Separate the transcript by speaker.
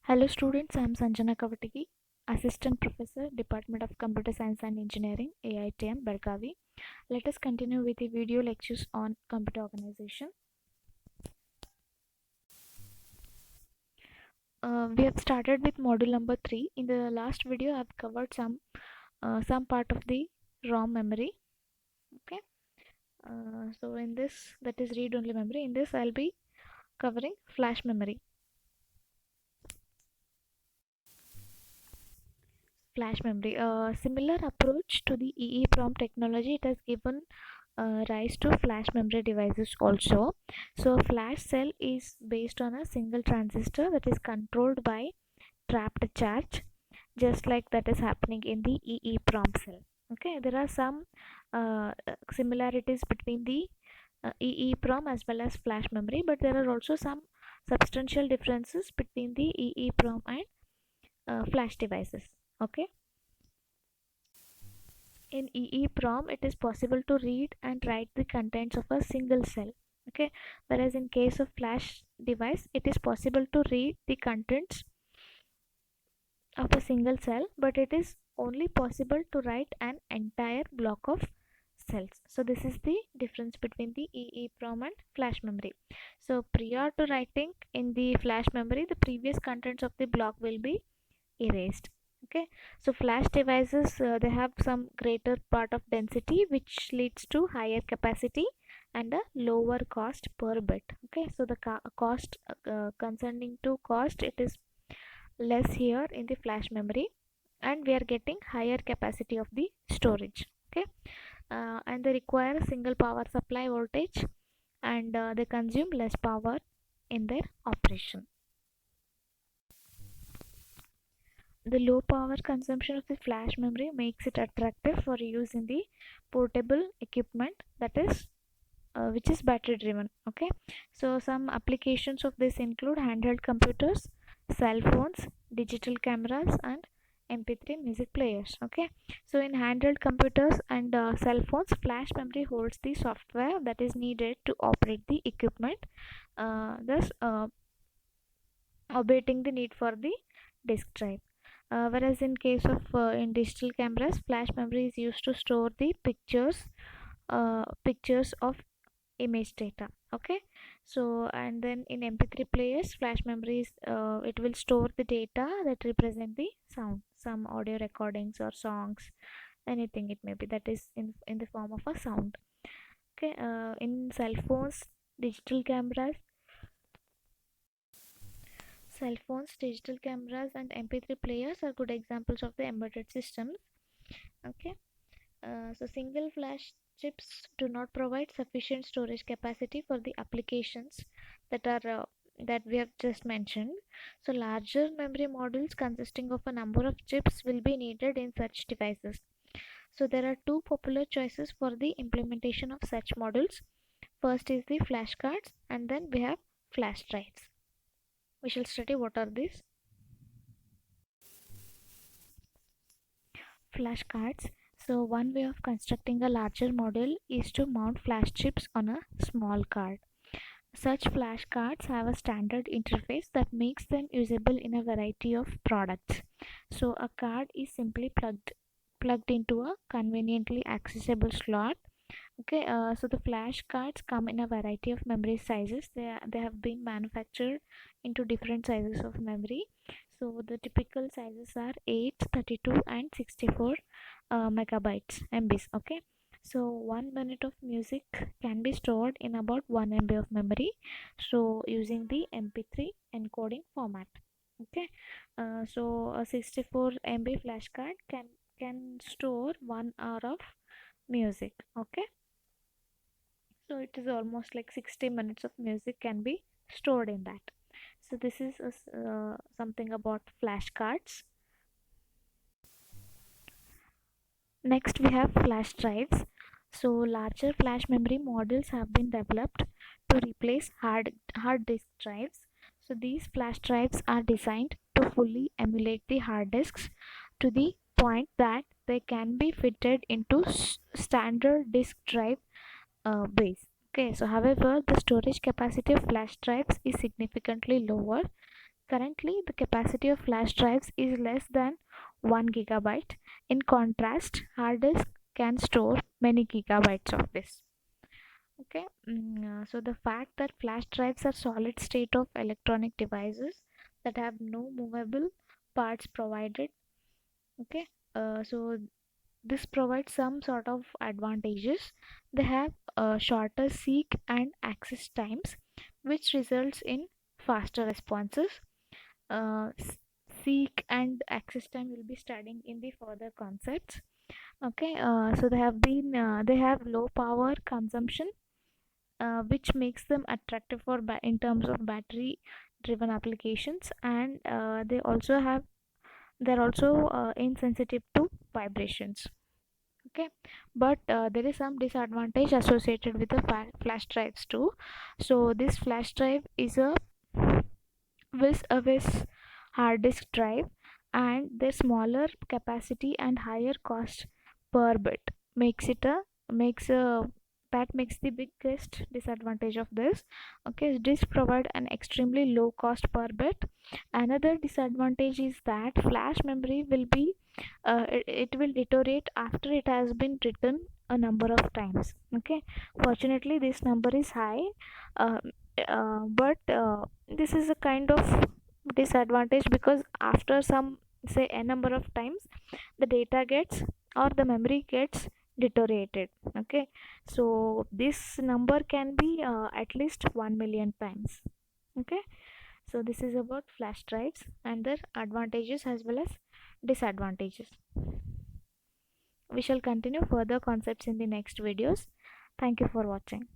Speaker 1: Hello students, I am Sanjana Kavatigi, Assistant Professor, Department of Computer Science and Engineering, AITM, Belgavi. Let us continue with the video lectures on computer organization. We have started with module number 3. In the last video, I have covered some part of the ROM memory. Okay. So in this, that is read-only memory. In this, I'll be covering flash memory. Flash memory. A similar approach to the EEPROM technology, it has given rise to flash memory devices also. So a flash cell is based on a single transistor that is controlled by trapped charge, just like that is happening in the EEPROM cell. Okay, there are some similarities between the EEPROM as well as flash memory, but there are also some substantial differences between the EEPROM and flash devices. Okay. In EEPROM, it is possible to read and write the contents of a single cell. Okay, whereas in case of flash device, it is possible to read the contents of a single cell, but it is only possible to write an entire block of cells. So this is the difference between the EEPROM and flash memory. So prior to writing in the flash memory, the previous contents of the block will be erased. Okay, so flash devices, they have some greater part of density, which leads to higher capacity and a lower cost per bit. Okay, so the cost, concerning to cost, it is less here in the flash memory, and we are getting higher capacity of the storage. Okay, and they require a single power supply voltage, and they consume less power in their operation. The low power consumption of the flash memory makes it attractive for use in the portable equipment, that is which is battery driven. Okay, so some applications of this include handheld computers, cell phones, digital cameras, and mp3 music players. Okay, so in handheld computers and cell phones, flash memory holds the software that is needed to operate the equipment, thus obviating the need for the disk drive. Whereas in case of in digital cameras, flash memory is used to store the pictures of image data. Okay, so and then in mp3 players, flash memories, it will store the data that represent the sound, some audio recordings or songs, anything it may be, that is in the form of a sound. Okay, in digital cameras cell phones, digital cameras, and mp3 players are good examples of the embedded systems. Okay, so single flash chips do not provide sufficient storage capacity for the applications that we have just mentioned. So larger memory modules consisting of a number of chips will be needed in such devices. So there are two popular choices for the implementation of such modules. First is the flash cards, and then we have flash drives. We shall study what are these. Flash cards. So one way of constructing a larger module is to mount flash chips on a small card. Such flash cards have a standard interface that makes them usable in a variety of products. So a card is simply plugged into a conveniently accessible slot. Okay, so the flash cards come in a variety of memory sizes. They have been manufactured into different sizes of memory. So the typical sizes are 8, 32, and 64 megabytes MBs. Okay, so 1 minute of music can be stored in about 1 MB of memory, so using the mp3 encoding format. Okay, so a 64 MB flash card can store 1 hour of music. Okay, so it is almost like 60 minutes of music can be stored in that. So this is something about flash cards. Next we have flash drives. So larger flash memory models have been developed to replace hard disk drives. So these flash drives are designed to fully emulate the hard disks to the point that they can be fitted into standard disk drive base. Okay, so however, the storage capacity of flash drives is significantly lower Currently, the capacity of flash drives is less than 1 gigabyte. In contrast, hard disk can store many gigabytes of this. Okay, so the fact that flash drives are solid state of electronic devices that have no movable parts provided. Okay, so this provides some sort of advantages. They have shorter seek and access times, which results in faster responses. uh, s- Seek and access time will be studying in the further concepts. Okay, so they have low power consumption, which makes them attractive for in terms of battery driven applications, and they're also insensitive to vibrations. Okay, but there is some disadvantage associated with the flash drives too. So this flash drive is a hard disk drive, and their smaller capacity and higher cost per bit makes a that makes the biggest disadvantage of this. Okay, disk provide an extremely low cost per bit. Another disadvantage is that flash memory will be it will deteriorate after it has been written a number of times. Okay, fortunately this number is high, uh, but this is a kind of disadvantage because after some, say, a number of times, the data gets or the memory gets deteriorated. Okay, so this number can be at least 1 million times. Okay, so this is about flash drives and their advantages as well as disadvantages. We shall continue further concepts in the next videos. Thank you for watching.